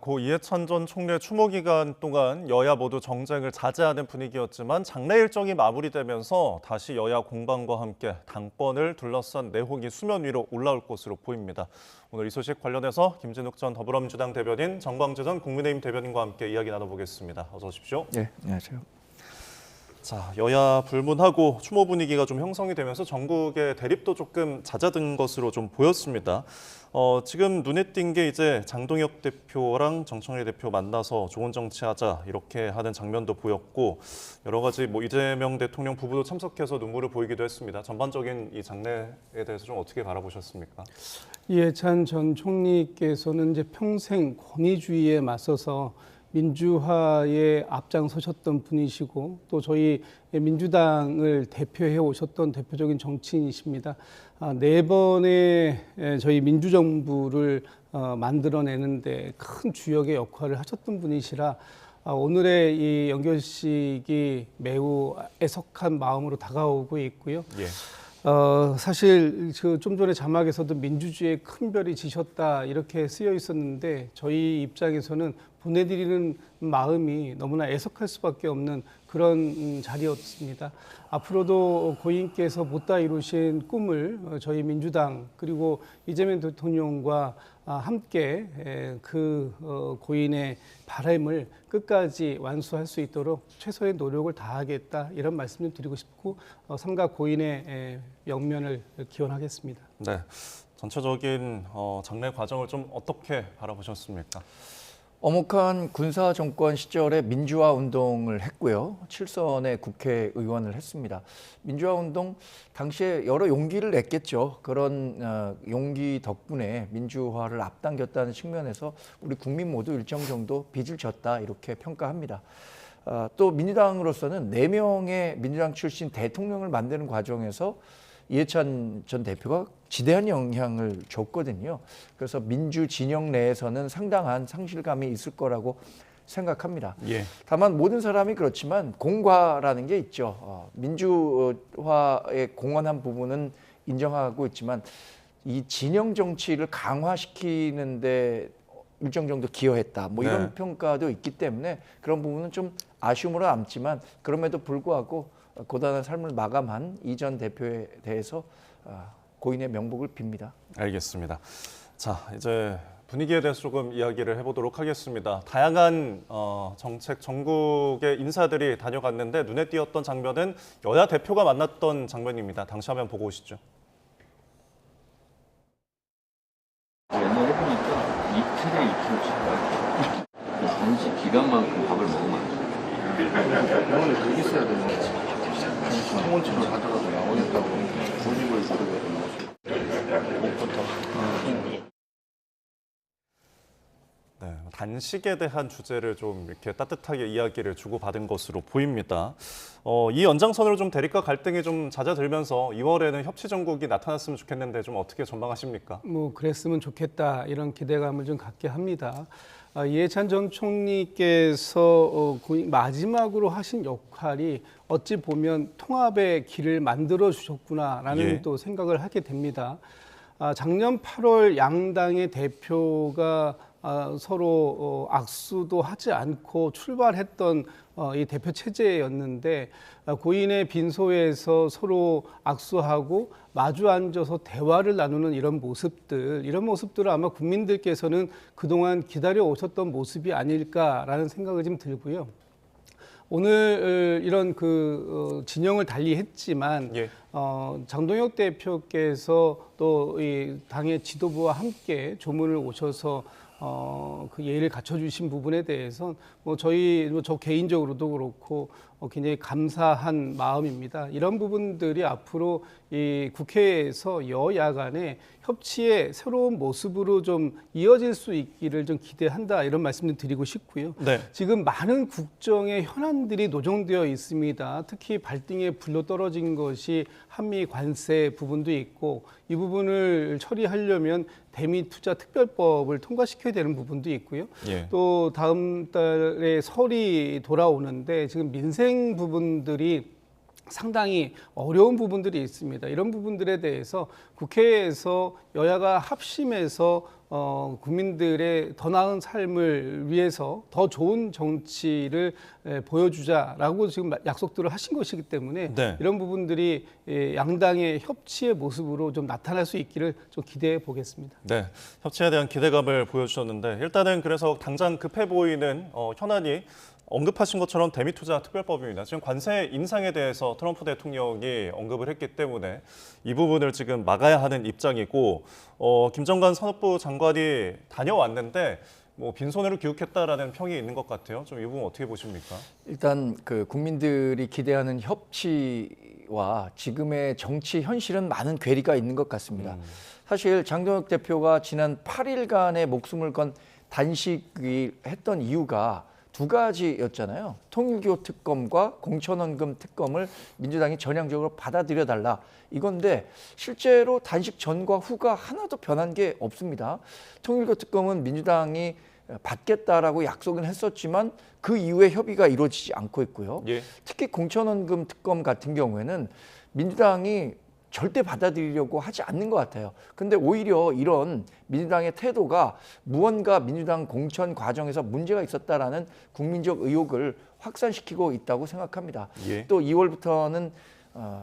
고 이해찬 전 총리의 추모 기간 동안 여야 모두 정쟁을 자제하는 분위기였지만 장례 일정이 마무리되면서 다시 여야 공방과 함께 당권을 둘러싼 내홍이 수면 위로 올라올 것으로 보입니다. 오늘 이 소식 관련해서 김진욱 전 더불어민주당 대변인, 정광재 전 국민의힘 대변인과 함께 이야기 나눠보겠습니다. 어서 오십시오. 네, 안녕하세요. 자, 여야 불문하고 추모 분위기가 좀 형성이 되면서 전국의 대립도 조금 잦아든 것으로 좀 보였습니다. 지금 눈에 띈 게 이제 장동혁 대표랑 정청래 대표 만나서 좋은 정치하자 이렇게 하는 장면도 보였고 여러 가지 이재명 대통령 부부도 참석해서 눈물을 보이기도 했습니다. 전반적인 이 장례에 대해서 좀 어떻게 바라보셨습니까? 이해찬 전 총리께서는 이제 평생 권위주의에 맞서서 민주화에 앞장서셨던 분이시고 또 저희 민주당을 대표해 오셨던 대표적인 정치인이십니다. 4번의 저희 민주정부를 만들어내는데 큰 주역의 역할을 하셨던 분이시라 오늘의 이 연결식이 매우 애석한 마음으로 다가오고 있고요. 예. 사실 좀 전에 자막에서도 민주주의에 큰 별이 지셨다 이렇게 쓰여 있었는데 저희 입장에서는 보내드리는 마음이 너무나 애석할 수밖에 없는 그런 자리였습니다. 앞으로도 고인께서 못다 이루신 꿈을 저희 민주당 그리고 이재명 대통령과 함께 그 고인의 바람을 끝까지 완수할 수 있도록 최소의 노력을 다하겠다 이런 말씀을 드리고 싶고 삼가 고인의 영면을 기원하겠습니다. 네, 전체적인 장례 과정을 좀 어떻게 바라보셨습니까? 엄혹한 군사 정권 시절에 민주화 운동을 했고요. 7선의 국회의원을 했습니다. 민주화 운동 당시에 여러 용기를 냈겠죠. 그런 용기 덕분에 민주화를 앞당겼다는 측면에서 우리 국민 모두 일정 정도 빚을 졌다 이렇게 평가합니다. 또 민주당으로서는 4명의 민주당 출신 대통령을 만드는 과정에서 이해찬 전 대표가 지대한 영향을 줬거든요. 그래서 민주 진영 내에서는 상당한 상실감이 있을 거라고 생각합니다. 예. 다만 모든 사람이 그렇지만 공과라는 게 있죠. 민주화의 공헌한 부분은 인정하고 있지만 이 진영 정치를 강화시키는데 일정 정도 기여했다. 이런 평가도 있기 때문에 그런 부분은 좀 아쉬움으로 남지만 그럼에도 불구하고 고단한 삶을 마감한 이 전 대표에 대해서 고인의 명복을 빕니다. 알겠습니다. 자, 이제 분위기에 대해서 조금 이야기를 해보도록 하겠습니다. 다양한 정책 전국의 인사들이 다녀갔는데 눈에 띄었던 장면은 여야 대표가 만났던 장면입니다. 당시 화면 보고 오시죠. 옛날에 보니까 이틀에 2kg씩 단식 기간만큼 밥을 먹으면 안 돼요. 병원에 그게 있어야 되는 거지. 통원치료 하다가도 나오겠다고 고집을 부르게 목부터. 네, 단식에 대한 주제를 좀 이렇게 따뜻하게 이야기를 주고받은 것으로 보입니다. 이 연장선으로 좀 대립과 갈등이 좀 잦아들면서 2월에는 협치 정국이 나타났으면 좋겠는데 좀 어떻게 전망하십니까? 그랬으면 좋겠다 이런 기대감을 좀 갖게 합니다. 이해찬 전 총리께서 마지막으로 하신 역할이 어찌 보면 통합의 길을 만들어 주셨구나라는 또 생각을 하게 됩니다. 작년 8월 양당의 대표가 서로 악수도 하지 않고 출발했던 이 대표 체제였는데 고인의 빈소에서 서로 악수하고 마주 앉아서 대화를 나누는 이런 모습들을 아마 국민들께서는 그동안 기다려 오셨던 모습이 아닐까라는 생각이 좀 들고요. 오늘 이런 진영을 달리했지만 장동혁 대표께서 또 이 당의 지도부와 함께 조문을 오셔서 그 예의를 갖춰주신 부분에 대해서 저 개인적으로도 그렇고 굉장히 감사한 마음입니다. 이런 부분들이 앞으로 이 국회에서 여야 간의 협치의 새로운 모습으로 좀 이어질 수 있기를 좀 기대한다 이런 말씀을 드리고 싶고요. 네. 지금 많은 국정의 현안들이 노정되어 있습니다. 특히 발등에 불로 떨어진 것이 한미 관세 부분도 있고 이 부분을 처리하려면 대미 투자 특별법을 통과시켜야 되는 부분도 있고요. 또 다음 달에 설이 돌아오는데 지금 민생 부분들이 상당히 어려운 부분들이 있습니다. 이런 부분들에 대해서 국회에서 여야가 합심해서 국민들의 더 나은 삶을 위해서 더 좋은 정치를 보여주자라고 지금 약속들을 하신 것이기 때문에 네. 이런 부분들이 양당의 협치의 모습으로 좀 나타날 수 있기를 좀 기대해 보겠습니다. 네, 협치에 대한 기대감을 보여주셨는데 일단은 그래서 당장 급해 보이는 현안이 언급하신 것처럼 대미투자 특별법입니다. 지금 관세 인상에 대해서 트럼프 대통령이 언급을 했기 때문에 이 부분을 지금 막아야 하는 입장이고 김정관 산업부 장관이 다녀왔는데 뭐 빈손으로 귀국했다라는 평이 있는 것 같아요. 좀 이 부분 어떻게 보십니까? 일단 그 국민들이 기대하는 협치와 지금의 정치 현실은 많은 괴리가 있는 것 같습니다. 사실 장동혁 대표가 지난 8일간의 목숨을 건 단식을 했던 이유가 두 가지였잖아요. 통일교 특검과 공천원금 특검을 민주당이 전향적으로 받아들여 달라 이건데 실제로 단식 전과 후가 하나도 변한 게 없습니다. 통일교 특검은 민주당이 받겠다라고 약속은 했었지만 그 이후에 협의가 이루어지지 않고 있고요. 예. 특히 공천원금 특검 같은 경우에는 민주당이 절대 받아들이려고 하지 않는 것 같아요. 근데 오히려 이런 민주당의 태도가 무언가 민주당 공천 과정에서 문제가 있었다라는 국민적 의혹을 확산시키고 있다고 생각합니다. 예. 또 2월부터는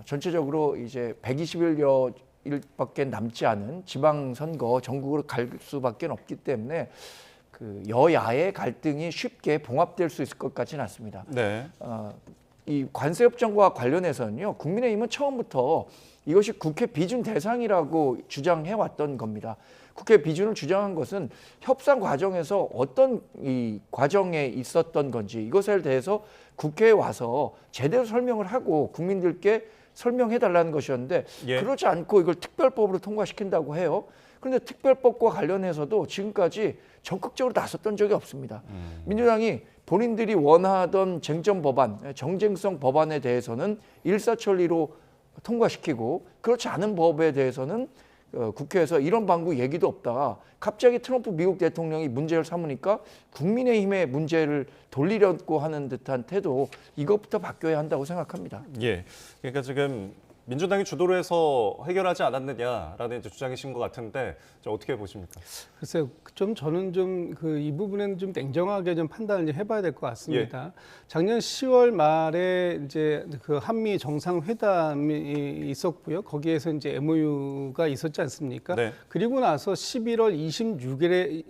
전체적으로 이제 120일여일밖에 남지 않은 지방선거 전국으로 갈 수밖에 없기 때문에 그 여야의 갈등이 쉽게 봉합될 수 있을 것 같지는 않습니다. 네. 이 관세협정과 관련해서는요, 국민의힘은 처음부터 이것이 국회 비준 대상이라고 주장해 왔던 겁니다. 국회 비준을 주장한 것은 협상 과정에서 어떤 이 과정에 있었던 건지 이것에 대해서 국회에 와서 제대로 설명을 하고 국민들께 설명해 달라는 것이었는데 예. 그러지 않고 이걸 특별법으로 통과시킨다고 해요. 그런데 특별법과 관련해서도 지금까지 적극적으로 나섰던 적이 없습니다. 민주당이 본인들이 원하던 쟁점 법안, 정쟁성 법안에 대해서는 일사천리로 통과시키고 그렇지 않은 법에 대해서는 국회에서 이런 방구 얘기도 없다. 갑자기 트럼프 미국 대통령이 문제를 삼으니까 국민의힘의 문제를 돌리려고 하는 듯한 태도 이것부터 바뀌어야 한다고 생각합니다. 예. 그러니까 지금 민주당이 주도를 해서 해결하지 않았느냐라는 이제 주장이신 것 같은데 어떻게 보십니까? 글쎄요, 좀 저는 좀 이 부분에는 좀 냉정하게 좀 판단을 좀 해봐야 될 것 같습니다. 작년 10월 말에 이제 그 한미 정상회담이 있었고요. 거기에서 이제 MOU가 있었지 않습니까? 네. 그리고 나서 11월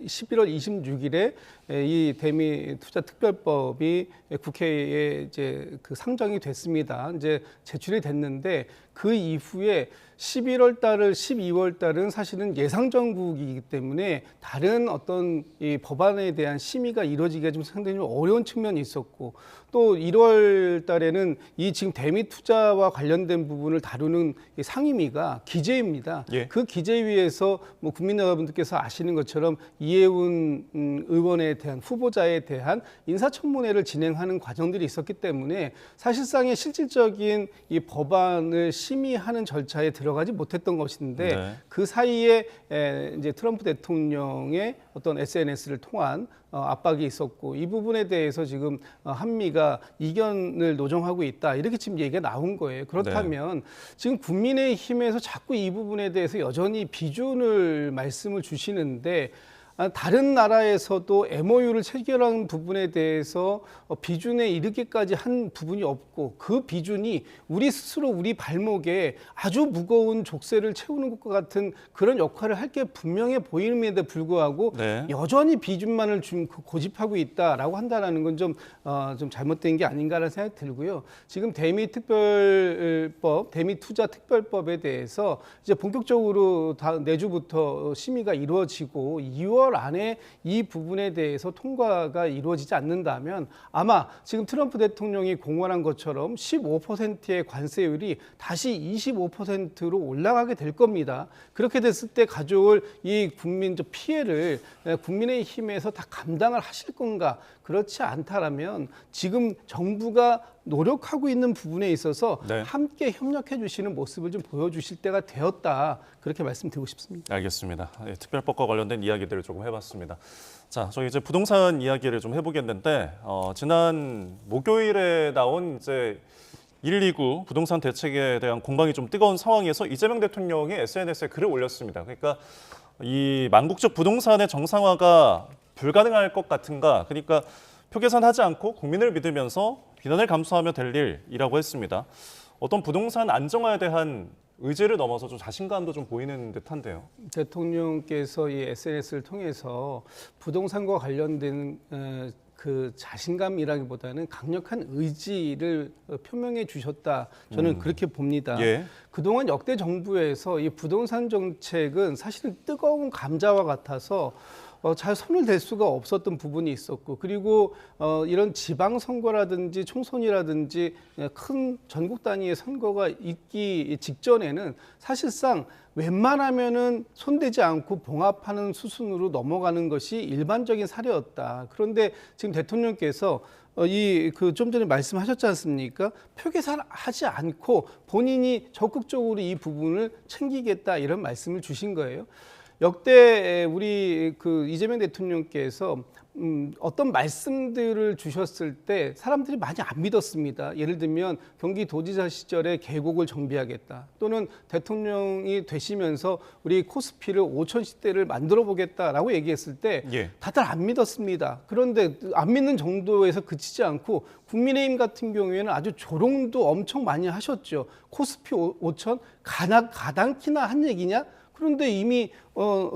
26일에 이 대미 투자 특별법이 국회에 이제 그 상정이 됐습니다. 이제 제출이 됐는데 그 이후에 11월 달을 12월 달은 사실은 예상 정국이기 때문에 다른 어떤 이 법안에 대한 심의가 이루어지기가 좀 상당히 좀 어려운 측면이 있었고 또 1월 달에는 이 지금 대미 투자와 관련된 부분을 다루는 이 상임위가 기재위입니다. 예. 그 기재위에서 뭐 국민 여러분들께서 아시는 것처럼 이해운 의원에 대한 후보자에 대한 인사청문회를 진행하는 과정들이 있었기 때문에 사실상의 실질적인 이 법안을 심의하는 절차에 들어가지 못했던 것인데 네. 그 사이에 이제 트럼프 대통령의 어떤 SNS를 통한 압박이 있었고 이 부분에 대해서 지금 한미가 이견을 노정하고 있다 이렇게 지금 얘기가 나온 거예요. 그렇다면 지금 국민의힘에서 자꾸 이 부분에 대해서 여전히 비준을 말씀을 주시는데 다른 나라에서도 MOU를 체결한 부분에 대해서 비준에 이르기까지 한 부분이 없고 그 비준이 우리 스스로 우리 발목에 아주 무거운 족쇄를 채우는 것과 같은 그런 역할을 할 게 분명해 보임에도 불구하고 네. 여전히 여전히 비준만을 좀 고집하고 있다라고 한다라는 건 좀 잘못된 게 아닌가라는 생각이 들고요. 지금 대미 투자 특별법에 대해서 이제 본격적으로 내주부터 심의가 이루어지고 2월 안에 이 부분에 대해서 통과가 이루어지지 않는다면 아마 지금 트럼프 대통령이 공언한 것처럼 15%의 관세율이 다시 25%로 올라가게 될 겁니다. 그렇게 됐을 때 가져올 이 국민적 피해를 국민의힘에서 다 감당을 하실 건가? 그렇지 않다라면 지금 정부가 노력하고 있는 부분에 있어서 네. 함께 협력해 주시는 모습을 좀 보여주실 때가 되었다. 그렇게 말씀드리고 싶습니다. 알겠습니다. 예, 특별법과 관련된 이야기들을 조금 해봤습니다. 자, 저희 이제 부동산 이야기를 좀 해보겠는데 지난 목요일에 나온 이제 129 부동산 대책에 대한 공방이 좀 뜨거운 상황에서 이재명 대통령이 SNS에 글을 올렸습니다. 그러니까 이 망국적 부동산의 정상화가 불가능할 것 같은가? 그러니까 표 계산하지 않고 국민을 믿으면서 비난을 감수하며 될 일이라고 했습니다. 어떤 부동산 안정화에 대한 의지를 넘어서 좀 자신감도 좀 보이는 듯한데요. 대통령께서 이 SNS를 통해서 부동산과 관련된 그 자신감이라기보다는 강력한 의지를 표명해 주셨다. 저는 그렇게 봅니다. 예. 그동안 역대 정부에서 이 부동산 정책은 사실은 뜨거운 감자와 같아서 잘 손을 댈 수가 없었던 부분이 있었고, 그리고 이런 지방선거라든지 총선이라든지 큰 전국 단위의 선거가 있기 직전에는 사실상 웬만하면은 손대지 않고 봉합하는 수순으로 넘어가는 것이 일반적인 사례였다. 그런데 지금 대통령께서 좀 전에 말씀하셨지 않습니까? 표 계산하지 않고 본인이 적극적으로 이 부분을 챙기겠다, 이런 말씀을 주신 거예요. 역대 우리 이재명 대통령께서 어떤 말씀들을 주셨을 때 사람들이 많이 안 믿었습니다. 예를 들면 경기도지사 시절에 계곡을 정비하겠다, 또는 대통령이 되시면서 우리 코스피를 5,000시대를 만들어 보겠다라고 얘기했을 때 예. 다들 안 믿었습니다. 그런데 안 믿는 정도에서 그치지 않고 국민의힘 같은 경우에는 아주 조롱도 엄청 많이 하셨죠. 코스피 5,000 가당키나 한 얘기냐? 그런데 이미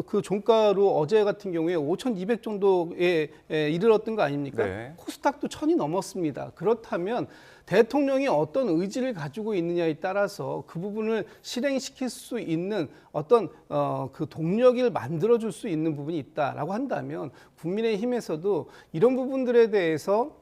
그 종가로 어제 같은 경우에 5,200 정도에 이르렀던 거 아닙니까? 네. 코스닥도 1,000이 넘었습니다. 그렇다면 대통령이 어떤 의지를 가지고 있느냐에 따라서 그 부분을 실행시킬 수 있는 어떤 그 동력을 만들어줄 수 있는 부분이 있다라고 한다면, 국민의힘에서도 이런 부분들에 대해서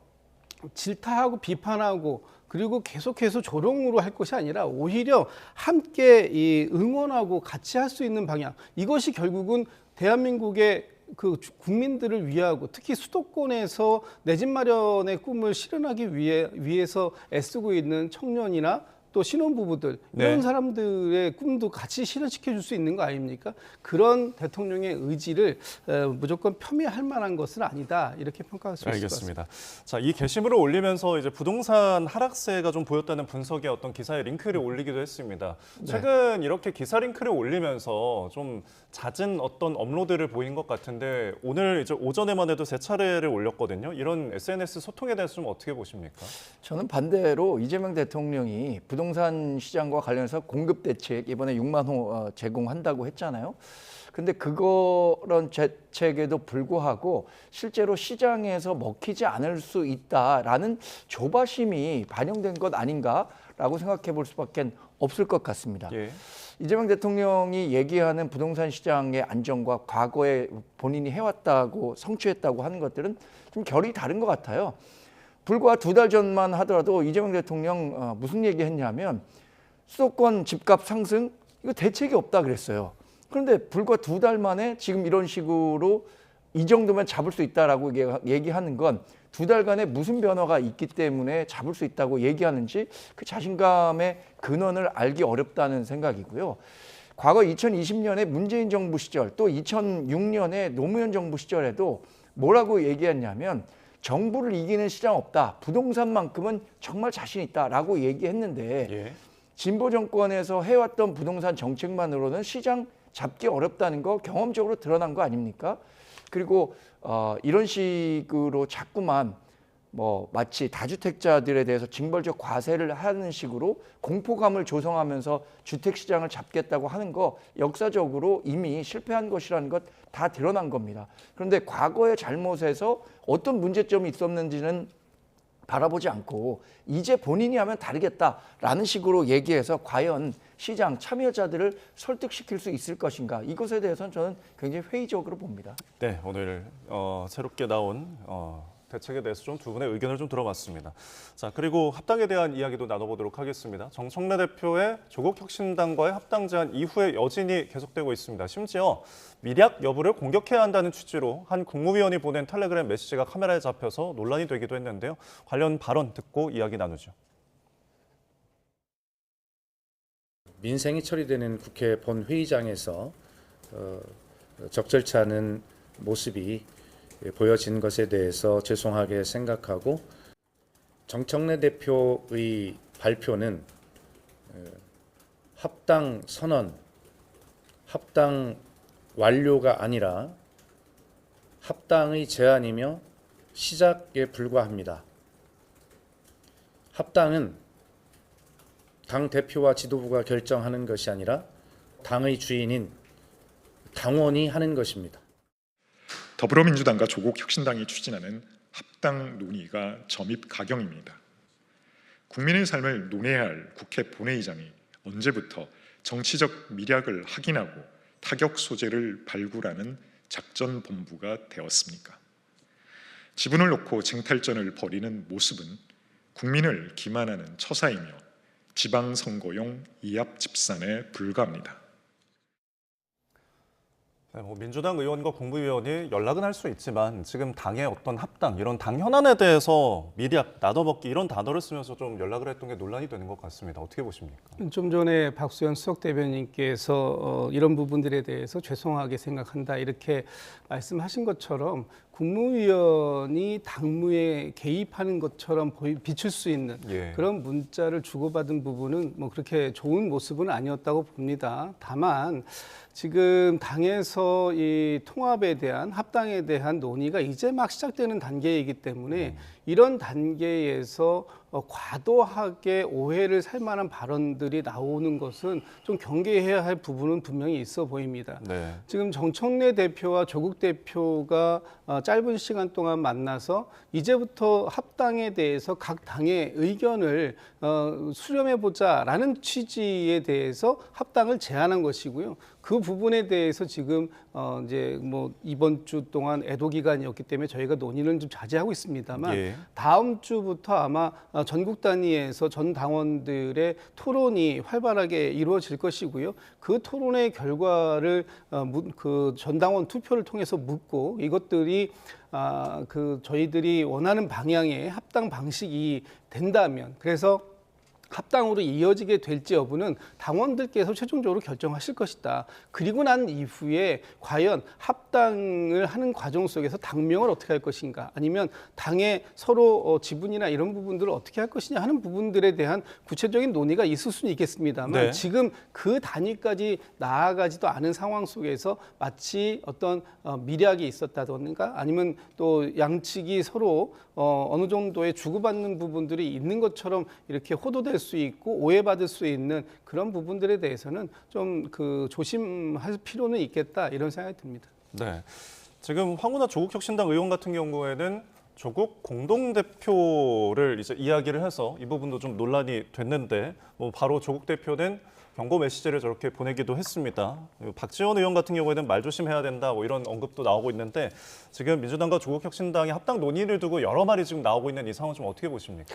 질타하고 비판하고 그리고 계속해서 조롱으로 할 것이 아니라 오히려 함께 응원하고 같이 할 수 있는 방향, 이것이 결국은 대한민국의 그 국민들을 위하고 특히 수도권에서 내 집 마련의 꿈을 실현하기 위해서 애쓰고 있는 청년이나 또 신혼부부들, 이런 네. 사람들의 꿈도 같이 실현시켜 줄 수 있는 거 아닙니까? 그런 대통령의 의지를 무조건 폄훼할 만한 것은 아니다, 이렇게 평가할 수 있을 것 같습니다. 알겠습니다. 자, 이 게시물을 올리면서 이제 부동산 하락세가 좀 보였다는 분석의 어떤 기사에 링크를 올리기도 했습니다. 최근 이렇게 기사 링크를 올리면서 좀 잦은 어떤 업로드를 보인 것 같은데, 오늘 이제 오전에만 해도 3차례를 올렸거든요. 이런 SNS 소통에 대해서 좀 어떻게 보십니까? 저는 반대로 이재명 대통령이 부동산 시장과 관련해서 공급 대책 이번에 6만 호 제공한다고 했잖아요. 근데 그런 대책에도 불구하고 실제로 시장에서 먹히지 않을 수 있다라는 조바심이 반영된 것 아닌가라고 생각해 볼 수밖에 없을 것 같습니다. 예. 이재명 대통령이 얘기하는 부동산 시장의 안정과 과거에 본인이 해왔다고 성취했다고 하는 것들은 좀 결이 다른 것 같아요. 불과 2달 전만 하더라도 이재명 대통령 무슨 얘기했냐면 수도권 집값 상승 이거 대책이 없다 그랬어요. 그런데 불과 2달 만에 지금 이런 식으로 이 정도면 잡을 수 있다라고 얘기하는 건 2달간에 무슨 변화가 있기 때문에 잡을 수 있다고 얘기하는지 그 자신감의 근원을 알기 어렵다는 생각이고요. 과거 2020년에 문재인 정부 시절 또 2006년에 노무현 정부 시절에도 뭐라고 얘기했냐면 정부를 이기는 시장 없다. 부동산만큼은 정말 자신 있다라고 얘기했는데 예. 진보 정권에서 해왔던 부동산 정책만으로는 시장 잡기 어렵다는 거 경험적으로 드러난 거 아닙니까? 그리고 이런 식으로 자꾸만 마치 다주택자들에 대해서 징벌적 과세를 하는 식으로 공포감을 조성하면서 주택시장을 잡겠다고 하는 거 역사적으로 이미 실패한 것이라는 것 다 드러난 겁니다. 그런데 과거의 잘못에서 어떤 문제점이 있었는지는 바라보지 않고 이제 본인이 하면 다르겠다라는 식으로 얘기해서 과연 시장 참여자들을 설득시킬 수 있을 것인가, 이것에 대해서는 저는 굉장히 회의적으로 봅니다. 네, 오늘 새롭게 나온 대책에 대해서 좀 두 분의 의견을 좀 들어봤습니다. 자, 그리고 합당에 대한 이야기도 나눠보도록 하겠습니다. 정청래 대표의 조국혁신당과의 합당 제안 이후의 여진이 계속되고 있습니다. 심지어 밀약 여부를 공격해야 한다는 취지로 한 국무위원이 보낸 텔레그램 메시지가 카메라에 잡혀서 논란이 되기도 했는데요. 관련 발언 듣고 이야기 나누죠. 민생이 처리되는 국회 본회의장에서 적절치 않은 모습이 보여진 것에 대해서 죄송하게 생각하고, 정청래 대표의 발표는 합당 선언, 합당 완료가 아니라 합당의 제안이며 시작에 불과합니다. 합당은 당 대표와 지도부가 결정하는 것이 아니라 당의 주인인 당원이 하는 것입니다. 더불어민주당과 조국혁신당이 추진하는 합당 논의가 점입 가경입니다. 국민의 삶을 논해야 할 국회 본회의장이 언제부터 정치적 미략을 확인하고 타격 소재를 발굴하는 작전본부가 되었습니까? 지분을 놓고 쟁탈전을 벌이는 모습은 국민을 기만하는 처사이며 지방선거용 이합집산에 불과합니다. 네, 민주당 의원과 국무위원이 연락은 할 수 있지만 지금 당의 어떤 합당, 이런 당 현안에 대해서 미략, 나눠먹기 이런 단어를 쓰면서 좀 연락을 했던 게 논란이 되는 것 같습니다. 어떻게 보십니까? 좀 전에 박수현 수석 대변인께서 이런 부분들에 대해서 죄송하게 생각한다 이렇게 말씀하신 것처럼 국무위원이 당무에 개입하는 것처럼 비출 수 있는 그런 문자를 주고받은 부분은 뭐 그렇게 좋은 모습은 아니었다고 봅니다. 다만 지금 당에서 이 통합에 대한 합당에 대한 논의가 이제 막 시작되는 단계이기 때문에 이런 단계에서 과도하게 오해를 살 만한 발언들이 나오는 것은 좀 경계해야 할 부분은 분명히 있어 보입니다. 네. 지금 정청래 대표와 조국 대표가 짧은 시간 동안 만나서 이제부터 합당에 대해서 각 당의 의견을 수렴해보자라는 취지에 대해서 합당을 제안한 것이고요. 그 부분에 대해서 지금 이제 뭐 이번 주 동안 애도 기간이었기 때문에 저희가 논의는 좀 자제하고 있습니다만 다음 주부터 아마 전국 단위에서 전 당원들의 토론이 활발하게 이루어질 것이고요. 그 토론의 결과를 그 전당원 투표를 통해서 묻고 이것들이 그 저희들이 원하는 방향의 합당 방식이 된다면 그래서 합당으로 이어지게 될지 여부는 당원들께서 최종적으로 결정하실 것이다. 그리고 난 이후에 과연 합당을 하는 과정 속에서 당명을 어떻게 할 것인가 아니면 당의 서로 지분이나 이런 부분들을 어떻게 할 것이냐 하는 부분들에 대한 구체적인 논의가 있을 수는 있겠습니다만 지금 그 단위까지 나아가지도 않은 상황 속에서 마치 어떤 미략이 있었다던가 아니면 또 양측이 서로 어느 정도의 주고받는 부분들이 있는 것처럼 이렇게 호도될 수 있고 오해받을 수 있는 그런 부분들에 대해서는 좀 그 조심할 필요는 있겠다 이런 생각이 듭니다. 네, 지금 황운하 조국혁신당 의원 같은 경우에는 조국 공동대표를 이제 이야기를 해서 이 부분도 좀 논란이 됐는데 뭐 바로 조국 대표는 경고 메시지를 저렇게 보내기도 했습니다. 박지원 의원 같은 경우에는 말 조심해야 된다 뭐 이런 언급도 나오고 있는데 지금 민주당과 조국혁신당의 합당 논의를 두고 여러 말이 지금 나오고 있는 이 상황 좀 어떻게 보십니까?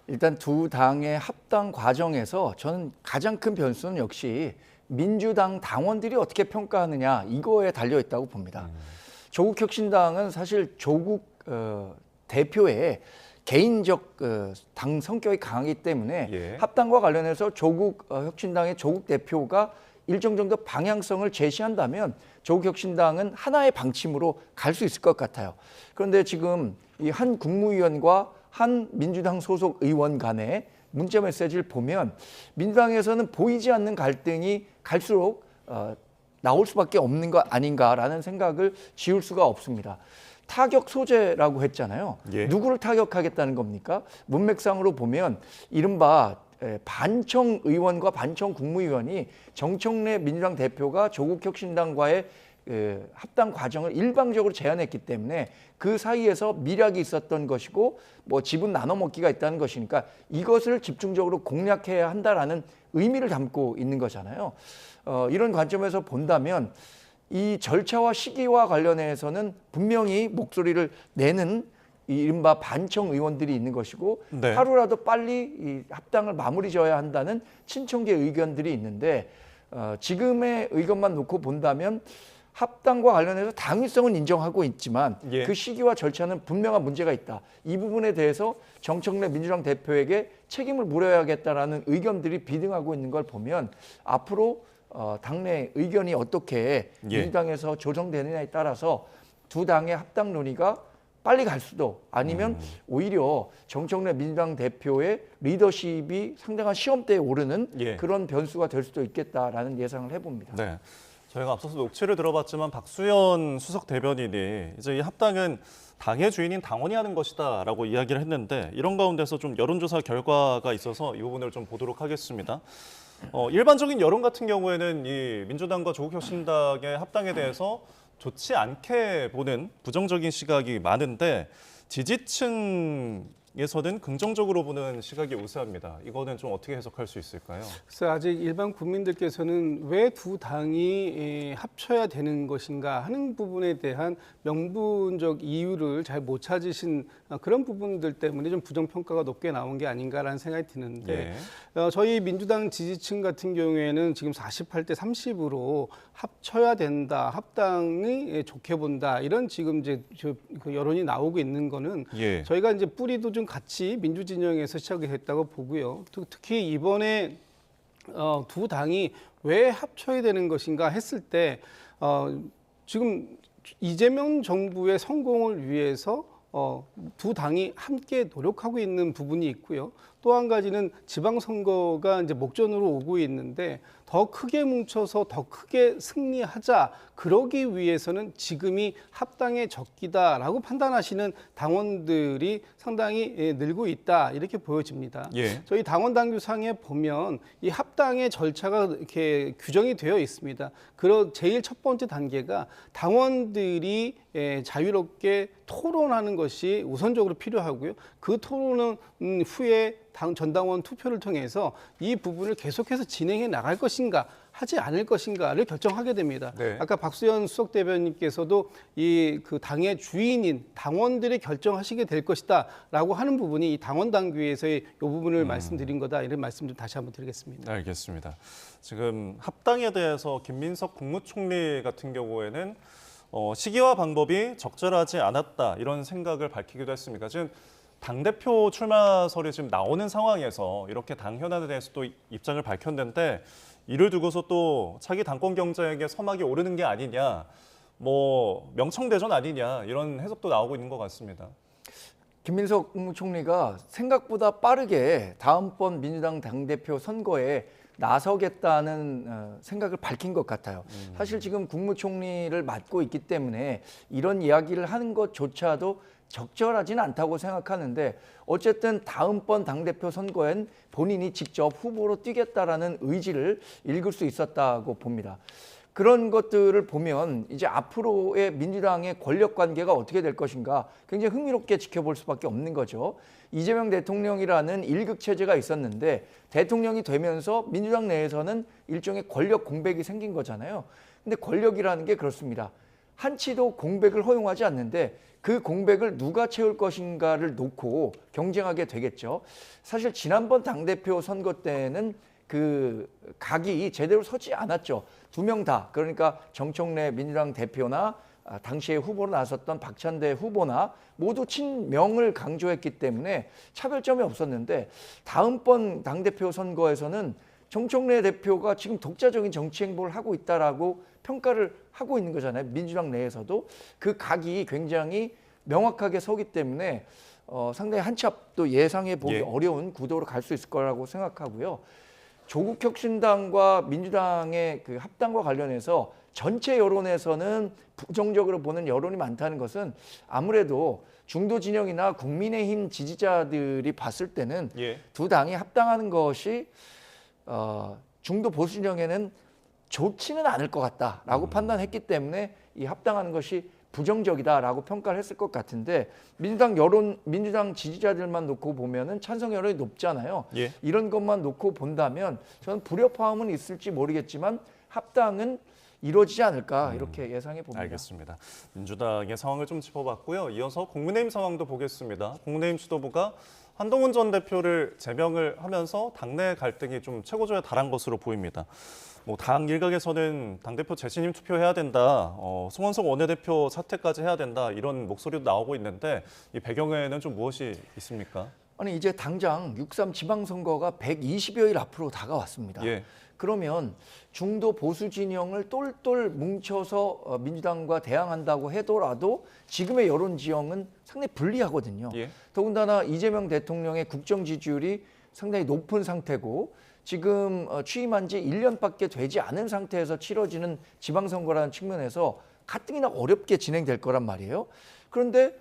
일단 두 당의 합당 과정에서 저는 가장 큰 변수는 역시 민주당 당원들이 어떻게 평가하느냐 이거에 달려 있다고 봅니다. 조국혁신당은 사실 조국 대표의 개인적 당 성격이 강하기 때문에 합당과 관련해서 조국혁신당의 조국 대표가 일정 정도 방향성을 제시한다면 조국혁신당은 하나의 방침으로 갈 수 있을 것 같아요. 그런데 지금 이 한 국무위원과 한 민주당 소속 의원 간의 문자 메시지를 보면 민주당에서는 보이지 않는 갈등이 갈수록 나올 수밖에 없는 거 아닌가라는 생각을 지울 수가 없습니다. 타격 소재라고 했잖아요. 누구를 타격하겠다는 겁니까? 문맥상으로 보면 이른바 반청 의원과 반청 국무위원이 정청래 민주당 대표가 조국혁신당과의 합당 과정을 일방적으로 제안했기 때문에 그 사이에서 미략이 있었던 것이고 뭐 지분 나눠먹기가 있다는 것이니까 이것을 집중적으로 공략해야 한다라는 의미를 담고 있는 거잖아요. 이런 관점에서 본다면 이 절차와 시기와 관련해서는 분명히 목소리를 내는 이른바 반청 의원들이 있는 것이고 하루라도 빨리 이 합당을 마무리 지어야 한다는 친청계 의견들이 있는데 지금의 의견만 놓고 본다면 합당과 관련해서 당위성은 인정하고 있지만 그 시기와 절차는 분명한 문제가 있다. 이 부분에 대해서 정청래 민주당 대표에게 책임을 물어야겠다라는 의견들이 비등하고 있는 걸 보면 앞으로 당내 의견이 어떻게 민주당에서 조정되느냐에 따라서 두 당의 합당 논의가 빨리 갈 수도 아니면 오히려 정청래 민주당 대표의 리더십이 상당한 시험대에 오르는 예. 그런 변수가 될 수도 있겠다라는 예상을 해봅니다. 네. 저희가 앞서서 녹취를 들어봤지만 박수현 수석 대변인이 이제 이 합당은 당의 주인인 당원이 하는 것이다라고 이야기를 했는데 이런 가운데서 좀 여론조사 결과가 있어서 이 부분을 좀 보도록 하겠습니다. 일반적인 여론 같은 경우에는 이 민주당과 조국혁신당의 합당에 대해서 좋지 않게 보는 부정적인 시각이 많은데 지지층에서는 긍정적으로 보는 시각이 우세합니다. 이거는 좀 어떻게 해석할 수 있을까요? 그래서 아직 일반 국민들께서는 왜 두 당이 합쳐야 되는 것인가 하는 부분에 대한 명분적 이유를 잘 못 찾으신 그런 부분들 때문에 좀 부정평가가 높게 나온 게 아닌가라는 생각이 드는데 저희 민주당 지지층 같은 경우에는 지금 48대 30으로 합쳐야 된다, 합당이 좋게 본다 이런 지금 이제 그 여론이 나오고 있는 거는 예. 저희가 이제 뿌리도 좀 같이 민주진영에서 시작이 됐다고 보고요. 특히 이번에 두 당이 왜 합쳐야 되는 것인가 했을 때 지금 이재명 정부의 성공을 위해서 두 당이 함께 노력하고 있는 부분이 있고요. 또 한 가지는 지방선거가 이제 목전으로 오고 있는데 더 크게 뭉쳐서 더 크게 승리하자. 그러기 위해서는 지금이 합당의 적기다라고 판단하시는 당원들이 상당히 늘고 있다 이렇게 보여집니다. 예. 저희 당원 당규상에 보면 이 합당의 절차가 이렇게 규정이 되어 있습니다. 제일 첫 번째 단계가 당원들이 자유롭게 토론하는 것이 우선적으로 필요하고요. 그 토론은 후에 전당원 투표를 통해서 이 부분을 계속해서 진행해 나갈 것인가 하지 않을 것인가를 결정하게 됩니다. 네. 아까 박수현 수석 대변인께서도 그 당의 주인인 당원들이 결정하시게 될 것이다라고 하는 부분이 이 당원 당규에서의 이 부분을 말씀드린 거다 이런 말씀 좀 다시 한번 드리겠습니다. 네, 알겠습니다. 지금 합당에 대해서 김민석 국무총리 같은 경우에는 시기와 방법이 적절하지 않았다 이런 생각을 밝히기도 했습니다. 지금 당대표 출마설이 지금 나오는 상황에서 이렇게 당 현안에 대해서 또 입장을 밝혔는데 이를 두고서 또 차기 당권 경쟁에 서막이 오르는 게 아니냐, 뭐 명청대전 아니냐 이런 해석도 나오고 있는 것 같습니다. 김민석 국무총리가 생각보다 빠르게 다음번 민주당 당대표 선거에 나서겠다는 생각을 밝힌 것 같아요. 사실 지금 국무총리를 맡고 있기 때문에 이런 이야기를 하는 것조차도 적절하지는 않다고 생각하는데 어쨌든 다음번 당대표 선거엔 본인이 직접 후보로 뛰겠다라는 의지를 읽을 수 있었다고 봅니다. 그런 것들을 보면 이제 앞으로의 민주당의 권력 관계가 어떻게 될 것인가 굉장히 흥미롭게 지켜볼 수밖에 없는 거죠. 이재명 대통령이라는 일극 체제가 있었는데 대통령이 되면서 민주당 내에서는 일종의 권력 공백이 생긴 거잖아요. 근데 권력이라는 게 그렇습니다. 한치도 공백을 허용하지 않는데 그 공백을 누가 채울 것인가를 놓고 경쟁하게 되겠죠. 사실 지난번 당대표 선거 때는 그 각이 제대로 서지 않았죠. 두 명 다, 그러니까 정청래 민주당 대표나 당시에 후보로 나섰던 박찬대 후보나 모두 친명을 강조했기 때문에 차별점이 없었는데 다음번 당대표 선거에서는 정청래 대표가 지금 독자적인 정치 행보를 하고 있다라고 평가를 하고 있는 거잖아요. 민주당 내에서도 그 각이 굉장히 명확하게 서기 때문에 상당히 한치 앞도 예상해 보기 어려운 구도로 갈 수 있을 거라고 생각하고요. 조국혁신당과 민주당의 그 합당과 관련해서 전체 여론에서는 부정적으로 보는 여론이 많다는 것은 아무래도 중도 진영이나 국민의힘 지지자들이 봤을 때는 두 당이 합당하는 것이 중도 보수 진영에는 좋지는 않을 것 같다라고 판단했기 때문에 이 합당하는 것이 부정적이다라고 평가를 했을 것 같은데 민주당 지지자들만 놓고 보면은 찬성 여론이 높잖아요. 이런 것만 놓고 본다면 저는 불협화음은 있을지 모르겠지만 합당은 이루어지지 않을까 이렇게 예상해 봅니다. 알겠습니다. 민주당의 상황을 좀 짚어봤고요. 이어서 국민의힘 상황도 보겠습니다. 국민의힘 지도부가 한동훈 전 대표를 제명을 하면서 당내 갈등이 좀 최고조에 달한 것으로 보입니다. 뭐 당 일각에서는 당대표 재신임 투표해야 된다, 송원석 원내대표 사퇴까지 해야 된다 이런 목소리도 나오고 있는데 이 배경에는 좀 무엇이 있습니까? 아니 이제 당장 6.3 지방선거가 120여일 앞으로 다가왔습니다. 그러면 중도 보수 진영을 똘똘 뭉쳐서 민주당과 대항한다고 하더라도 지금의 여론 지형은 상당히 불리하거든요. 예. 더군다나 이재명 대통령의 국정 지지율이 상당히 높은 상태고 지금 취임한 지 1년밖에 되지 않은 상태에서 치러지는 지방선거라는 측면에서 가뜩이나 어렵게 진행될 거란 말이에요. 그런데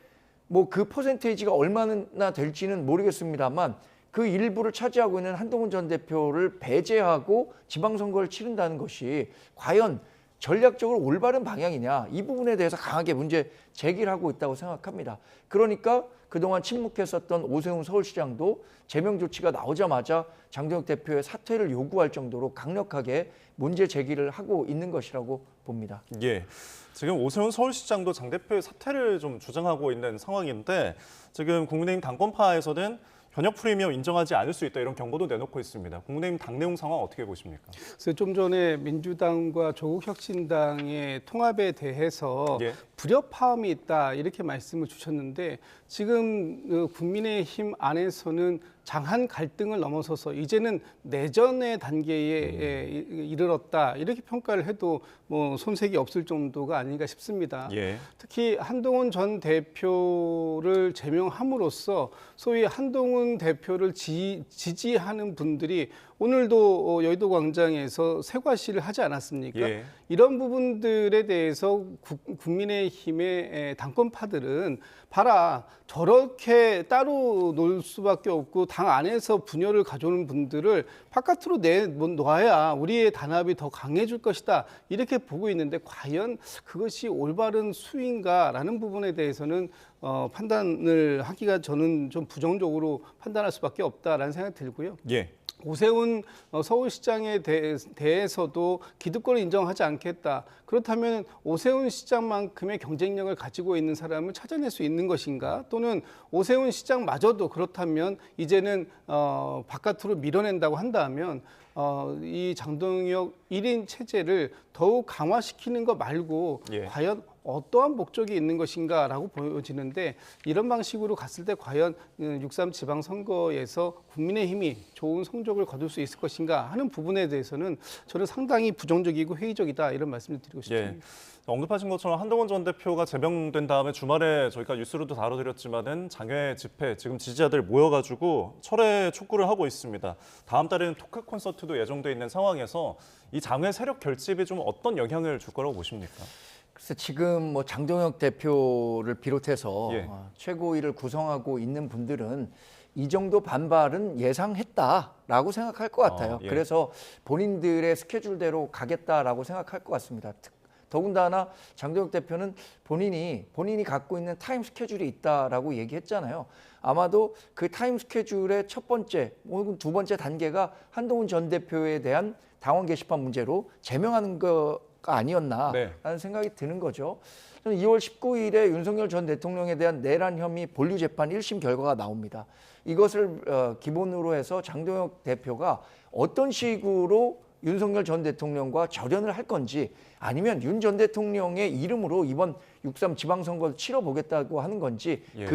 뭐 그 퍼센테이지가 얼마나 될지는 모르겠습니다만 그 일부를 차지하고 있는 한동훈 전 대표를 배제하고 지방선거를 치른다는 것이 과연 전략적으로 올바른 방향이냐, 이 부분에 대해서 강하게 문제 제기를 하고 있다고 생각합니다. 그러니까 그동안 침묵했었던 오세훈 서울시장도 제명 조치가 나오자마자 장동혁 대표의 사퇴를 요구할 정도로 강력하게 문제 제기를 하고 있는 것이라고 봅니다. 예. 지금 오세훈 서울시장도 장 대표의 사퇴를 좀 주장하고 있는 상황인데 지금 국민의힘 당권파에서는 현역 프리미엄 인정하지 않을 수 있다 이런 경고도 내놓고 있습니다. 국민의힘 당 내용 상황 어떻게 보십니까? 그래서 좀 전에 민주당과 조국혁신당의 통합에 대해서 예. 불협화음이 있다 이렇게 말씀을 주셨는데 지금 국민의힘 안에서는 장한 갈등을 넘어서서 이제는 내전의 단계에 이르렀다 이렇게 평가를 해도 뭐 손색이 없을 정도가 아닌가 싶습니다. 예. 특히 한동훈 전 대표를 제명함으로써 소위 한동훈 대표를 지지하는 분들이 오늘도 여의도 광장에서 세과시를 하지 않았습니까? 예. 이런 부분들에 대해서 국민의힘의 당권파들은 봐라 저렇게 따로 놀 수밖에 없고 당 안에서 분열을 가져오는 분들을 바깥으로 내놔야 우리의 단합이 더 강해질 것이다 이렇게 보고 있는데 과연 그것이 올바른 수인가라는 부분에 대해서는 판단을 하기가 저는 좀 부정적으로 판단할 수밖에 없다라는 생각이 들고요. 예. 오세훈 서울시장에 대해서도 기득권을 인정하지 않겠다. 그렇다면 오세훈 시장만큼의 경쟁력을 가지고 있는 사람을 찾아낼 수 있는 것인가? 또는 오세훈 시장마저도 그렇다면 이제는 바깥으로 밀어낸다고 한다면 이 장동혁 1인 체제를 더욱 강화시키는 것 말고 예. 과연 어떠한 목적이 있는 것인가라고 보여지는데 이런 방식으로 갔을 때 과연 6.3 지방선거에서 국민의힘이 좋은 성적을 거둘 수 있을 것인가 하는 부분에 대해서는 저는 상당히 부정적이고 회의적이다 이런 말씀을 드리고 싶습니다. 예. 언급하신 것처럼 한동훈 전 대표가 제명된 다음에 주말에 저희가 뉴스로도 다뤄드렸지만은 장외 집회 지금 지지자들 모여가지고 철회 촉구를 하고 있습니다. 다음 달에는 토크 콘서트도 예정돼 있는 상황에서 이 장외 세력 결집이 좀 어떤 영향을 줄 거라고 보십니까? 글쎄 지금 뭐 장동혁 대표를 비롯해서 예. 최고위를 구성하고 있는 분들은 이 정도 반발은 예상했다라고 생각할 것 같아요. 예. 그래서 본인들의 스케줄대로 가겠다라고 생각할 것 같습니다. 더군다나 장동혁 대표는 본인이 갖고 있는 타임 스케줄이 있다라고 얘기했잖아요. 아마도 그 타임 스케줄의 첫 번째 혹은 두 번째 단계가 한동훈 전 대표에 대한 당원 게시판 문제로 제명하는 거 아니었나라는 생각이 드는 거죠. 2월 19일에 윤석열 전 대통령에 대한 내란 혐의 본류 재판 1심 결과가 나옵니다. 이것을 기본으로 해서 장동혁 대표가 어떤 식으로 윤석열 전 대통령과 절연을 할 건지 아니면 윤 전 대통령의 이름으로 이번 6.3 지방선거를 치러보겠다고 하는 건지 예.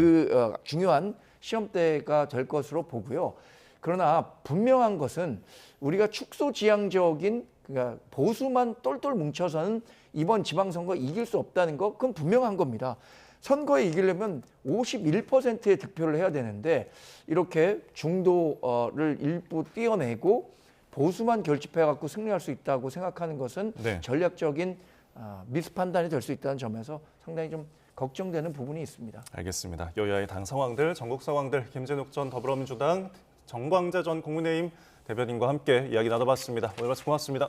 중요한 시험대가 될 것으로 보고요. 그러나 분명한 것은 우리가 축소지향적인 그러니까 보수만 똘똘 뭉쳐서는 이번 지방선거 이길 수 없다는 거 그건 분명한 겁니다. 선거에 이기려면 51%의 득표를 해야 되는데 이렇게 중도를 일부 띄어내고 보수만 결집해갖고 승리할 수 있다고 생각하는 것은 네. 전략적인 미스 판단이 될 수 있다는 점에서 상당히 좀 걱정되는 부분이 있습니다. 알겠습니다. 여야의 당 상황들, 전국 상황들 김진욱 전 더불어민주당, 정광재 전 국민의힘 대변인과 함께 이야기 나눠봤습니다. 오늘 말씀 고맙습니다.